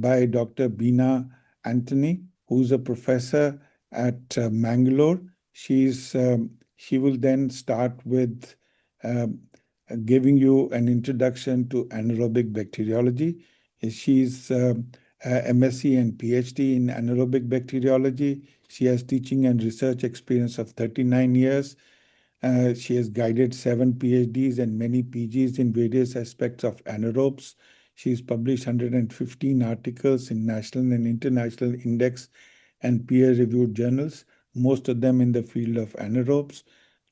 by Dr. Beena Antony, who's a professor at Mangalore. She will then start with um, giving you an introduction to anaerobic bacteriology. She's MSc and PhD in anaerobic bacteriology. She has teaching and research experience of 39 years. She has guided 7 PhDs and many PGs in various aspects of anaerobes. She's published 115 articles in national and international index and peer-reviewed journals, most of them in the field of anaerobes.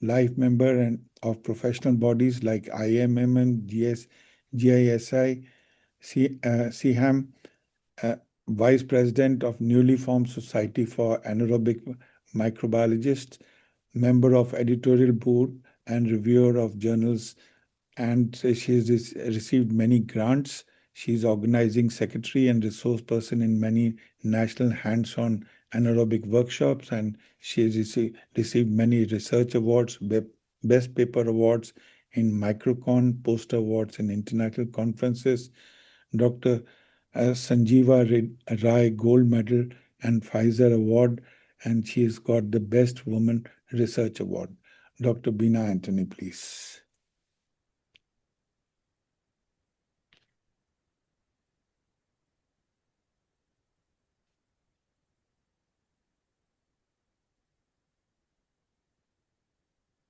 Life member and of professional bodies like IMMM, GISI, CHAM, uh, Vice President of newly formed Society for Anaerobic Microbiologists, member of editorial board and reviewer of journals, and she has received many grants. She's organizing secretary and resource person in many national hands-on anaerobic workshops, and she has received many research awards, best paper awards in Microcon, poster awards in international conferences. Dr. Sanjeeva Rai Gold Medal and Pfizer Award, and she has got the Best Woman Research Award. Dr. Beena Antony, please.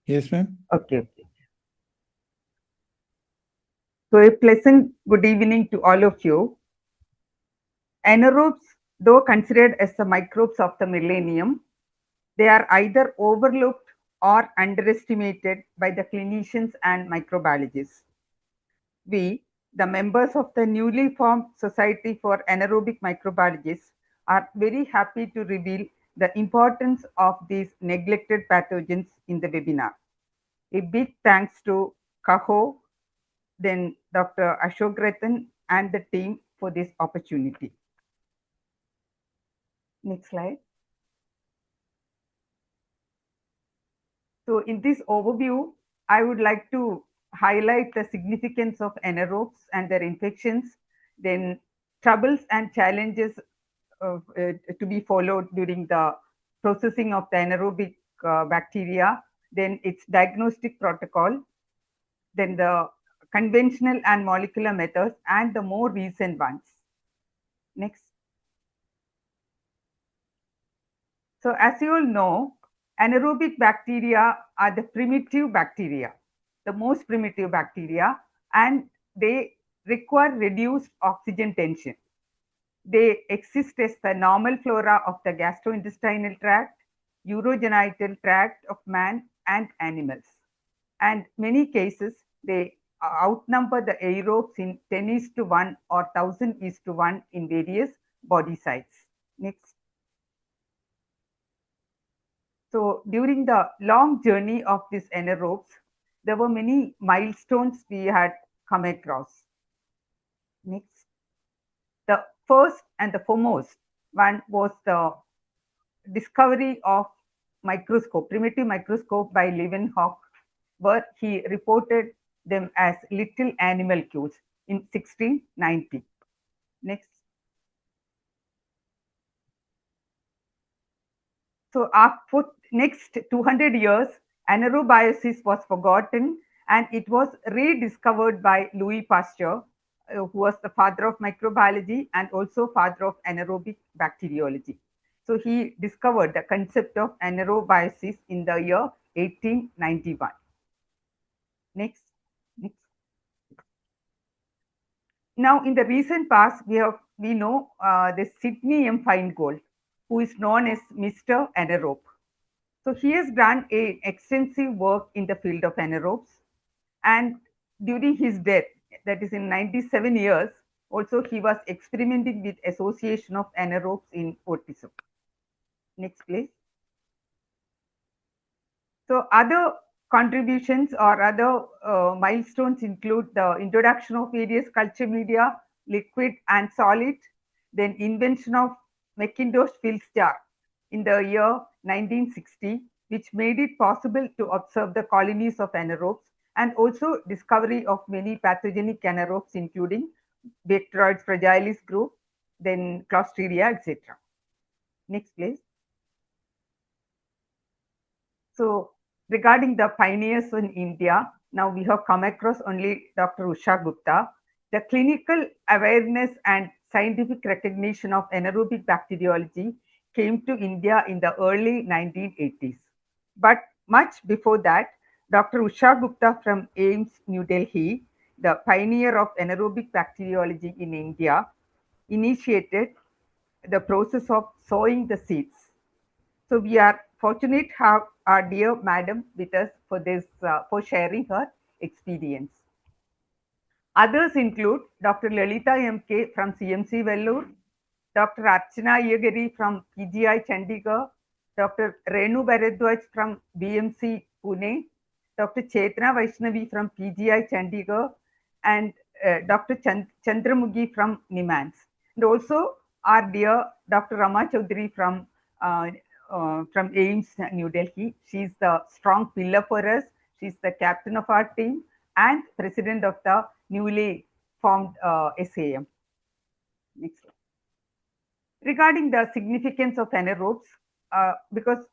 Yes, ma'am. Okay. So a pleasant good evening to all of you. Anaerobes, though considered as the microbes of the millennium, they are either overlooked or underestimated by the clinicians and microbiologists. We, the members of the newly formed Society for Anaerobic Microbiologists, are very happy to reveal the importance of these neglected pathogens in the webinar. A big thanks to Kaho, then Dr. Ashok Rattan and the team for this opportunity. Next slide. So in this overview, I would like to highlight the significance of anaerobes and their infections, then troubles and challenges to be followed during the processing of the anaerobic bacteria, then its diagnostic protocol, then the conventional and molecular methods, and the more recent ones. Next. So as you all know, anaerobic bacteria are the primitive bacteria, the most primitive bacteria, and they require reduced oxygen tension. They exist as the normal flora of the gastrointestinal tract, urogenital tract of man and animals. And many cases, they outnumber the aerobes in 10:1 or 1000:1 in various body sites. Next. So during the long journey of these anaerobes, there were many milestones we had come across. Next. The first and the foremost one was the discovery of microscope, primitive microscope by Leeuwenhoek, where he reported them as little animalcules in 1690. Next. So for next 200 years, anaerobiosis was forgotten and it was rediscovered by Louis Pasteur, who was the father of microbiology and also father of anaerobic bacteriology. So he discovered the concept of anaerobiosis in the year 1891. Next. Next. Now, in the recent past, we know the Sydney M. Feingold, who is known as Mr. Anaerobe. So he has done a extensive work in the field of anaerobes, and during his death, that is in 97 years, also he was experimenting with association of anaerobes in autism. Next, please. So other contributions or other milestones include the introduction of various culture media, liquid and solid, then invention of Macintosh field star in the year 1960, which made it possible to observe the colonies of anaerobes, and also discovery of many pathogenic anaerobes, including Bacteroides fragilis group, then Clostridia, etc. Next, please. So regarding the pioneers in India, now we have come across only Dr. Usha Gupta. The clinical awareness and scientific recognition of anaerobic bacteriology came to India in the early 1980s. But much before that, Dr. Usha Gupta from AIIMS, New Delhi, the pioneer of anaerobic bacteriology in India, initiated the process of sowing the seeds. So we are fortunate to have our dear madam with us for this, for sharing her experience. Others include Dr. Lalita MK from CMC Vellore, Dr. Archana Iyagari from PGI Chandigarh, Dr. Renu Bharadwaj from BMC Pune, Dr. Chetna Vaishnavi from PGI Chandigarh, and Dr. Chandramukhi from NIMANS. And also our dear Dr. Rama Chaudhary from AIIMS New Delhi. She's the strong pillar for us. She's the captain of our team and president of the newly formed SAM. Next slide. Regarding the significance of anaerobes, because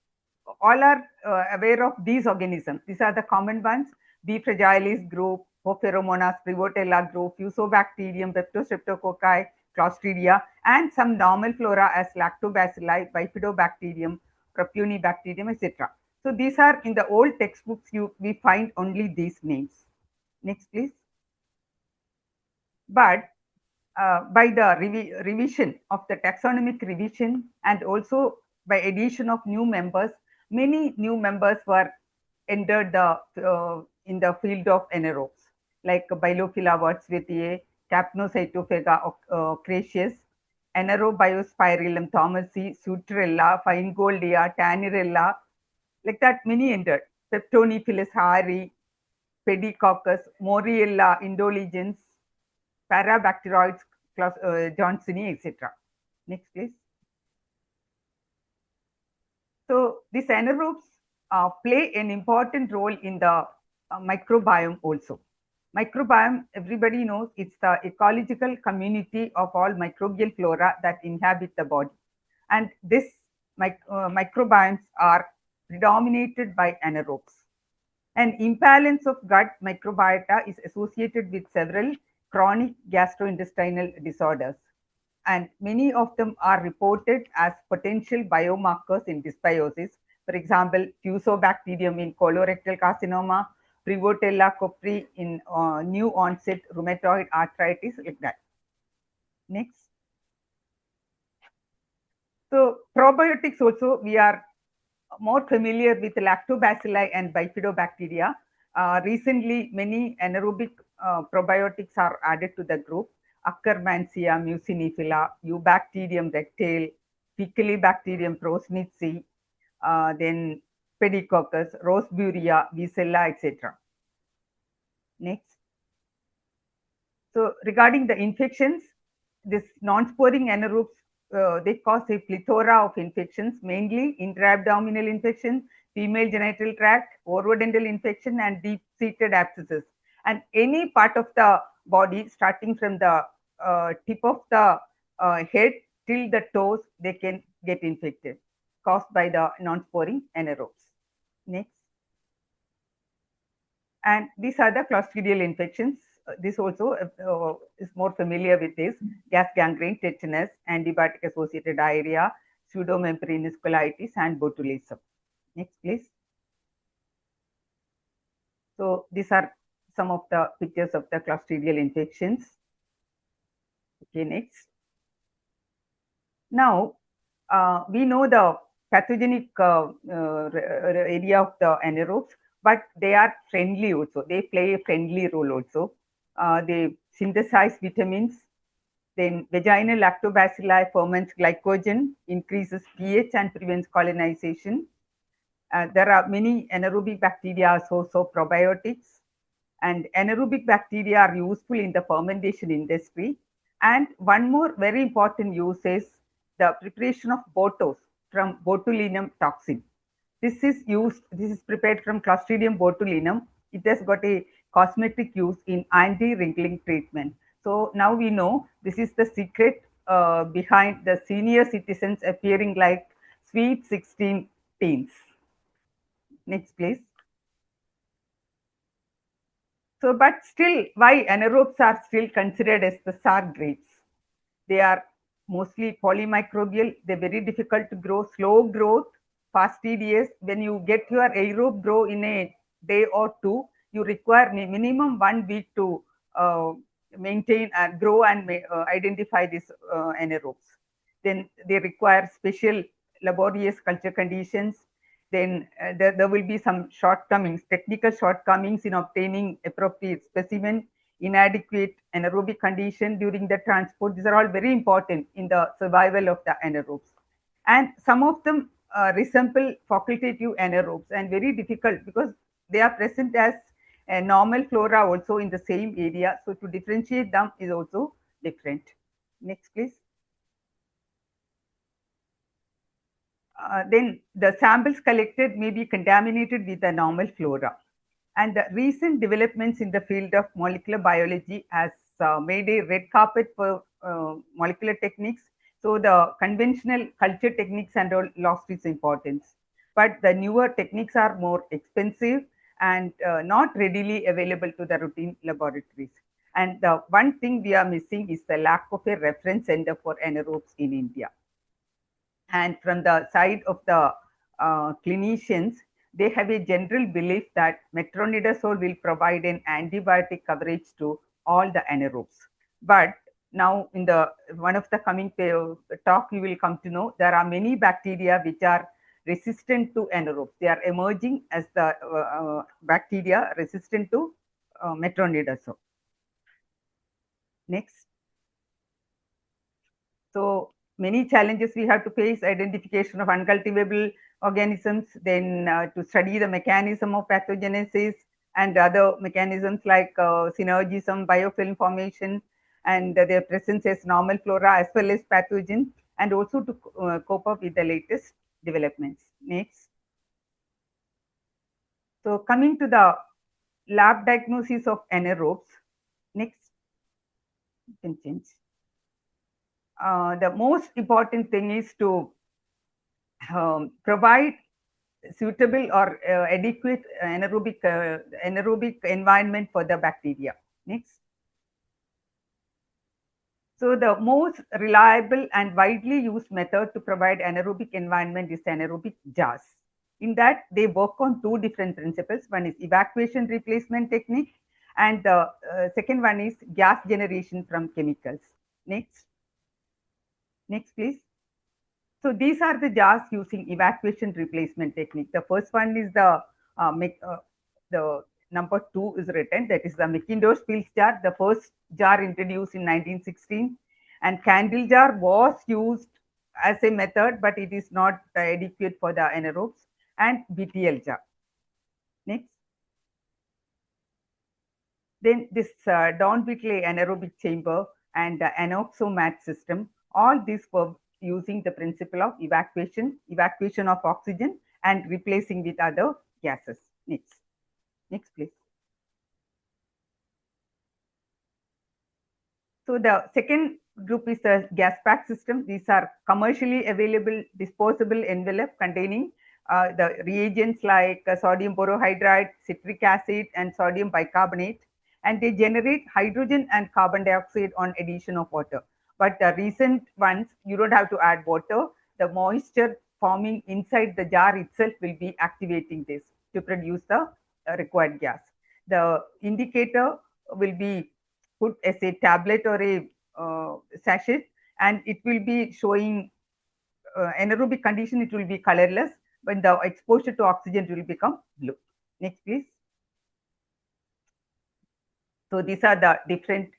all are aware of these organisms. These are the common ones: B. fragilis group, Pheromonas, Prevotella group, Fusobacterium, Peptostreptococci, Clostridia, and some normal flora as Lactobacilli, Bifidobacterium, Propionibacterium, etc. So these are in the old textbooks. We find only these names. Next, please. But by the revision of the taxonomic revision and also by addition of new members, many new members were entered in the field of anaerobes, like Bilophila wordsworthia, Capnocytophega crassius, Anaerobiospirillum thomasi, Sutrella, Feingoldea, Tannirella, like that many entered. Peptonephilus hari, Pediococcus, Moriella indolegens, Parabacteroides, Johnsoni, etc. Next, please. So these anaerobes play an important role in the microbiome also. Microbiome, everybody knows, it's the ecological community of all microbial flora that inhabit the body. And this microbiomes are predominated by anaerobes. An imbalance of gut microbiota is associated with several chronic gastrointestinal disorders, and many of them are reported as potential biomarkers in dysbiosis. For example, Fusobacterium in colorectal carcinoma, Prevotella copri in new onset rheumatoid arthritis, like that. Next. So probiotics also, we are more familiar with lactobacilli and bifidobacteria. Recently, many anaerobic probiotics are added to the group: Akkermansia mucinifila, Eubacterium rectale, Faecalibacterium prosnitzi, then Pediococcus, Roseburia, Vicella, etc. Next. So regarding the infections, this non-sporing anaerobes, they cause a plethora of infections, mainly intra-abdominal infection, female genital tract, orodental infection, and deep-seated abscesses. And any part of the body, starting from the tip of the head till the toes, they can get infected, caused by the non-sporing anaerobes. Next. And these are the clostridial infections. This also is more familiar with this: gas gangrene, tetanus, antibiotic associated diarrhea, pseudomembranous colitis, and botulism. Next, please. So these are some of the pictures of the clostridial infections. Okay, next. Now, we know the pathogenic area of the anaerobes, but they are friendly also. They play a friendly role also. They synthesize vitamins. Then vaginal lactobacilli ferments glycogen, increases pH and prevents colonization. There are many anaerobic bacteria also probiotics, and anaerobic bacteria are useful in the fermentation industry. And one more very important use is the preparation of botos from botulinum toxin. This is prepared from Clostridium botulinum. It has got a cosmetic use in anti-wrinkling treatment. So now we know this is the secret behind the senior citizens appearing like sweet 16 teens. Next, please. So, but still, why anaerobes are still considered as the sour grapes? They are mostly polymicrobial. They're very difficult to grow, slow growth, fastidious. When you get your aerobe grow in a day or two, you require minimum 1 week to maintain and grow and identify these anaerobes. Then they require special laborious culture conditions. Then there will be some shortcomings, technical shortcomings in obtaining appropriate specimen, inadequate anaerobic condition during the transport. These are all very important in the survival of the anaerobes. And some of them resemble facultative anaerobes and very difficult because they are present as a normal flora also in the same area. So to differentiate them is also different. Next, please. Then the samples collected may be contaminated with the normal flora. And the recent developments in the field of molecular biology has made a red carpet for molecular techniques. So the conventional culture techniques and all lost its importance. But the newer techniques are more expensive and not readily available to the routine laboratories. And the one thing we are missing is the lack of a reference center for anaerobes in India. And from the side of the clinicians, they have a general belief that metronidazole will provide an antibiotic coverage to all the anaerobes. But now in the one of the coming talk, you will come to know there are many bacteria which are resistant to anaerobes. They are emerging as the bacteria resistant to metronidazole. Next. So many challenges we have to face: identification of uncultivable organisms, then to study the mechanism of pathogenesis and other mechanisms like synergism, biofilm formation, and their presence as normal flora as well as pathogen, and also to cope up with the latest developments. Next. So coming to the lab diagnosis of anaerobes. Next. You can change. The most important thing is to provide suitable or adequate anaerobic environment for the bacteria. Next. So the most reliable and widely used method to provide anaerobic environment is anaerobic jars. In that, they work on two different principles. One is evacuation replacement technique, and the second one is gas generation from chemicals. Next. Next, please. So these are the jars using evacuation replacement technique. The first one is the number 2 is written, that is the McIntosh Fields jar, the first jar introduced in 1916. And candle jar was used as a method, but it is not adequate for the anaerobes. And BTL jar. Next. Then this Dawn-Whitley anaerobic chamber and the anoxomat system, all these were using the principle of evacuation of oxygen and replacing with other gases. Next. Next, please. So the second group is the gas pack system. These are commercially available disposable envelope containing the reagents like sodium borohydride, citric acid, and sodium bicarbonate, and they generate hydrogen and carbon dioxide on addition of water. But the recent ones, you don't have to add water. The moisture forming inside the jar itself will be activating this to produce the required gas. The indicator will be put as a tablet or a sachet, and it will be showing anaerobic condition. It will be colorless. When the exposure to oxygen, it will become blue. Next, please. So these are the different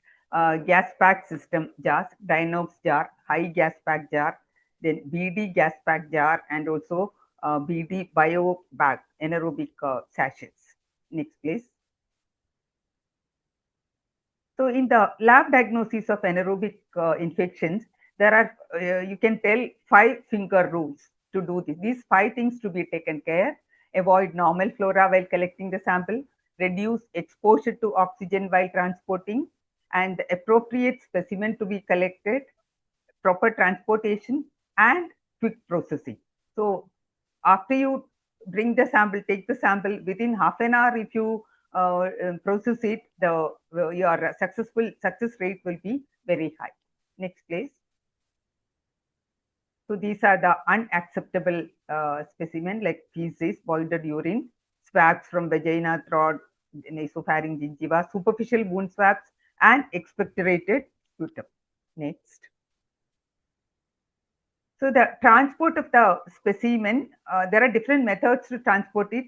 gas pack system jars: Dynox jar, high gas pack jar, then BD gas pack jar, and also BD bio bag anaerobic sachets. Next, please. So in the lab diagnosis of anaerobic infections, there are, you can tell, 5-finger rules to do this. These 5 things to be taken care: avoid normal flora while collecting the sample, reduce exposure to oxygen while transporting, and appropriate specimen to be collected, proper transportation, and quick processing. So after you bring the sample, take the sample, within half an hour, if you process it, your success rate will be very high. Next, please. So these are the unacceptable specimen like feces, boiled urine, swabs from vagina, throat, nasopharynx, gingiva, superficial wound swabs, and expectorated sputum. Next. So the transport of the specimen, there are different methods to transport it.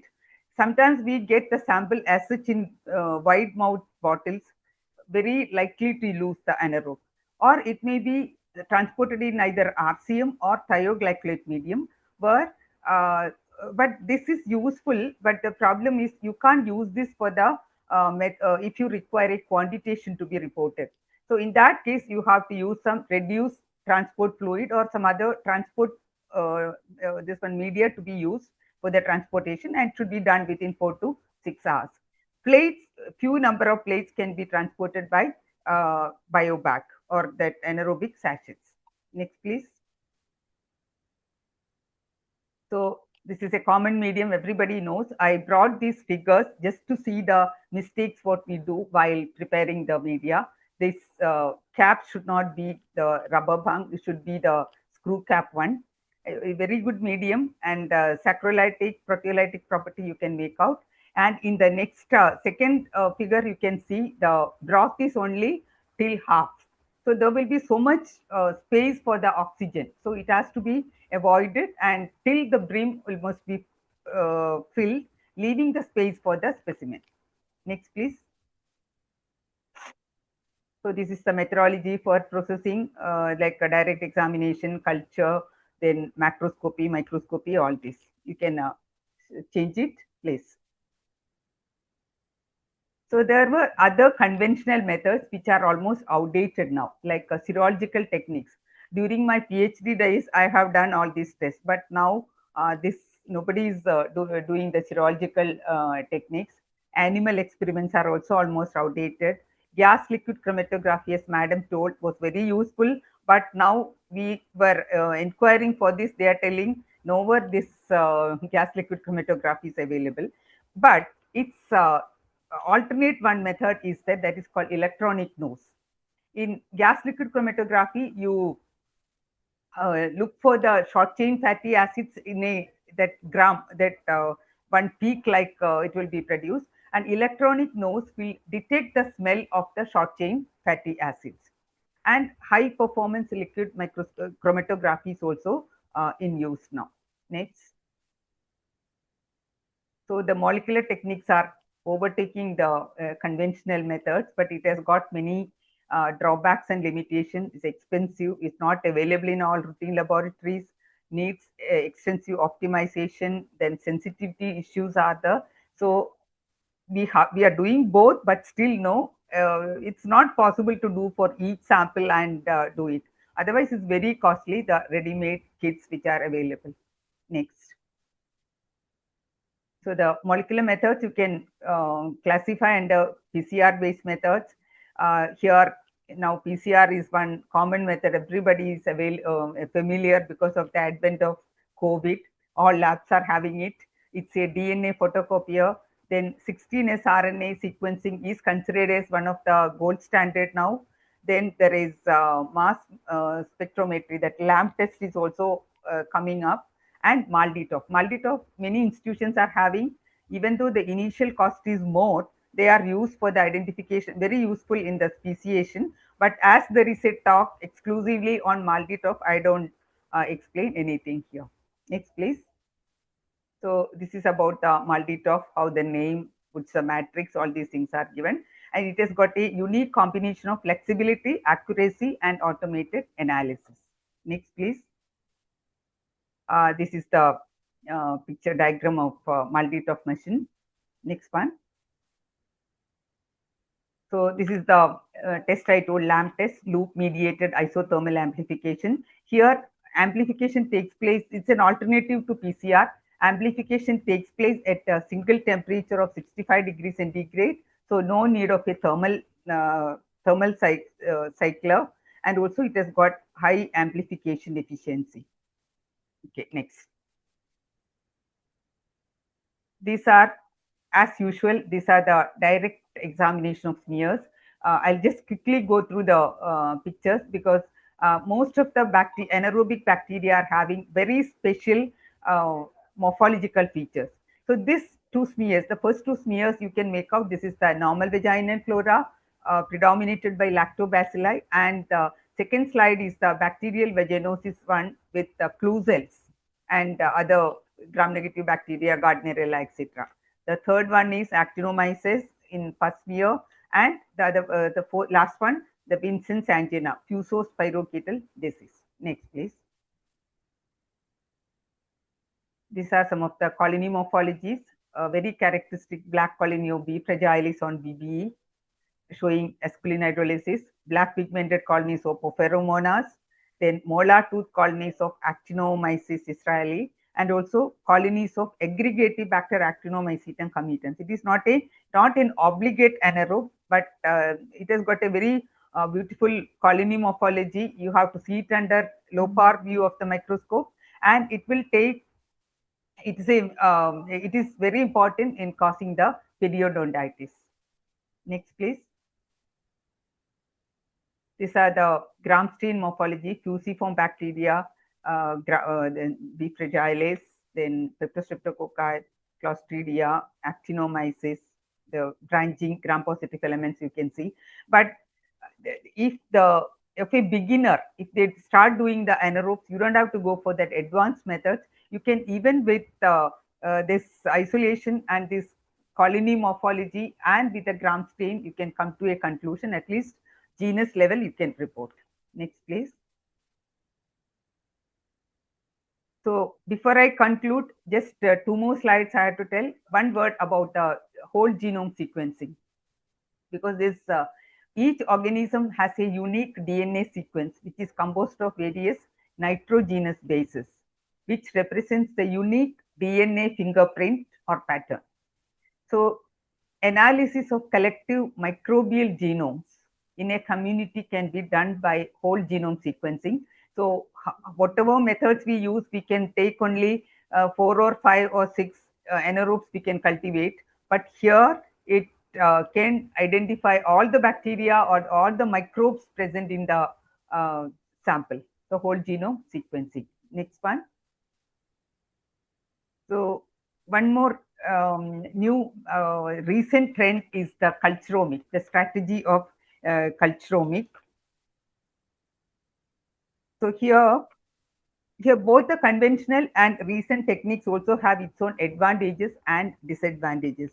Sometimes we get the sample as such in wide mouth bottles, very likely to lose the anaerobe. Or it may be transported in either RCM or thioglycolate medium, where but this is useful, but the problem is you can't use this for the if you require a quantitation to be reported. So in that case, you have to use some reduced transport fluid or some other transport this one media to be used for the transportation, and should be done within 4 to 6 hours. Plates, few number of plates can be transported by biobag or that anaerobic sachets. Next, please. So this is a common medium, everybody knows. I brought these figures just to see the mistakes what we do while preparing the media. This cap should not be the rubber bung, it should be the screw cap one. A very good medium, and saccharolytic, proteolytic property you can make out. And in the next second figure, you can see the broth is only till half. So there will be so much space for the oxygen. So it has to be avoided, and till the brim will must be filled, leaving the space for the specimen. Next, please. So this is the methodology for processing, like a direct examination, culture, then macroscopy, microscopy, all this. You can change it, please. So there were other conventional methods which are almost outdated now, like serological techniques. During my PhD days, I have done all these tests, but now this nobody is doing the serological techniques. Animal experiments are also almost outdated. Gas liquid chromatography, as Madam told, was very useful, but now we were inquiring for this. They are telling nowhere this gas liquid chromatography is available, but it's alternate one method is that is called electronic nose. In gas liquid chromatography, you look for the short chain fatty acids in a that gram that one peak like it will be produced, and electronic nose will detect the smell of the short chain fatty acids. And high performance liquid chromatography is also in use now. Next. So the molecular techniques are overtaking the conventional methods, but it has got many drawbacks and limitations. It's expensive, it's not available in all routine laboratories, needs extensive optimization, then sensitivity issues are there. So we are doing both, but still no, it's not possible to do for each sample and do it. Otherwise, it's very costly, the ready-made kits which are available. Next. So the molecular methods you can classify under PCR-based methods. Here now PCR is one common method. Everybody is familiar because of the advent of COVID. All labs are having it. It's a DNA photocopier. Then 16S RNA sequencing is considered as one of the gold standard now. Then there is mass spectrometry, that LAMP test is also coming up, and MALDI-TOF. MALDI-TOF, many institutions are having, even though the initial cost is more, they are used for the identification, very useful in the speciation. But as there is a talk exclusively on MALDI-TOF, I don't explain anything here. Next, please. So this is about the MALDI-TOF, how the name, puts the matrix, all these things are given. And it has got a unique combination of flexibility, accuracy, and automated analysis. Next, please. This is the picture diagram of MALDI-TOF machine. Next one. So this is the test I told, LAMP test, loop mediated isothermal amplification. Here amplification takes place, it's an alternative to PCR. Amplification takes place at a single temperature of 65 degrees centigrade. So no need of a thermal cycler. and also it has got high amplification efficiency. Okay, next. These are, as usual, these are the direct examination of smears. I'll just quickly go through the pictures because most of the anaerobic bacteria are having very special uh, morphological features. So these two smears, the first two smears you can make out, this is the normal vaginal flora predominated by lactobacilli, and the second slide is the bacterial vaginosis one with the cluzels and other gram-negative bacteria, Gardnerella, etc. The third one is actinomyces in first smear, and the last one, the Vincent's angina, fusospirochetal disease. Next, please. These are some of the colony morphologies. Very characteristic black colony of B. fragilis on BBE, showing acetylene hydrolysis, black pigmented colonies of Porphyromonas, then molar tooth colonies of Actinomyces israeli, and also colonies of aggregative bacter Actinomycetum comitans. It is not an obligate anaerobe, but it has got a very beautiful colony morphology. You have to see it under low power view of the microscope, and it will take it is very important in causing the periodontitis. Next, please. These are the Gram-stain morphology, fusiform bacteria, then B. fragilis, then Peptostreptococci, Clostridia, Actinomyces, the branching gram-positive elements you can see. But if a beginner, if they start doing the anaerobes, you don't have to go for that advanced methods. You can, even with this isolation and this colony morphology and with a gram stain, you can come to a conclusion. At least genus level you can report. Next, please. So before I conclude, just two more slides I have to tell. One word about the whole genome sequencing, because this each organism has a unique DNA sequence which is composed of various nitrogenous bases, which represents the unique DNA fingerprint or pattern. So analysis of collective microbial genomes in a community can be done by whole genome sequencing. So whatever methods we use, we can take only 4 or 5 or 6 anaerobes we can cultivate, but here it can identify all the bacteria or all the microbes present in the sample, the whole genome sequencing. Next one. So one more new recent trend is the culturomic, the strategy of culturomic. So here both the conventional and recent techniques also have its own advantages and disadvantages.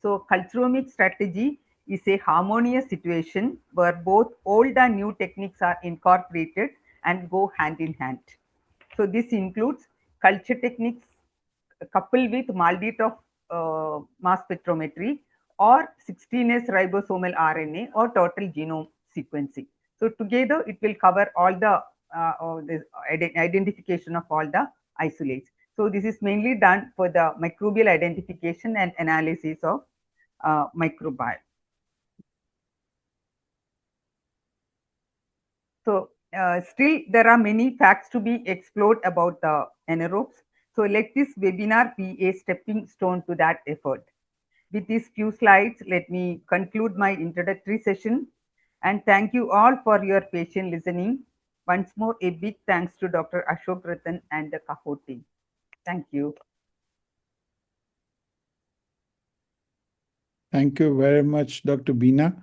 So culturomic strategy is a harmonious situation where both old and new techniques are incorporated and go hand in hand. So this includes culture techniques coupled with MALDI of mass spectrometry or 16S ribosomal RNA or total genome sequencing. So together it will cover all the identification of all the isolates. So this is mainly done for the microbial identification and analysis of microbiome. So still there are many facts to be explored about the anaerobes. So let this webinar be a stepping stone to that effort. With these few slides, let me conclude my introductory session, and thank you all for your patient listening. Once more, a big thanks to Dr. Ashok Rattan and the CAHO team. Thank you. Thank you very much, Dr. Beena.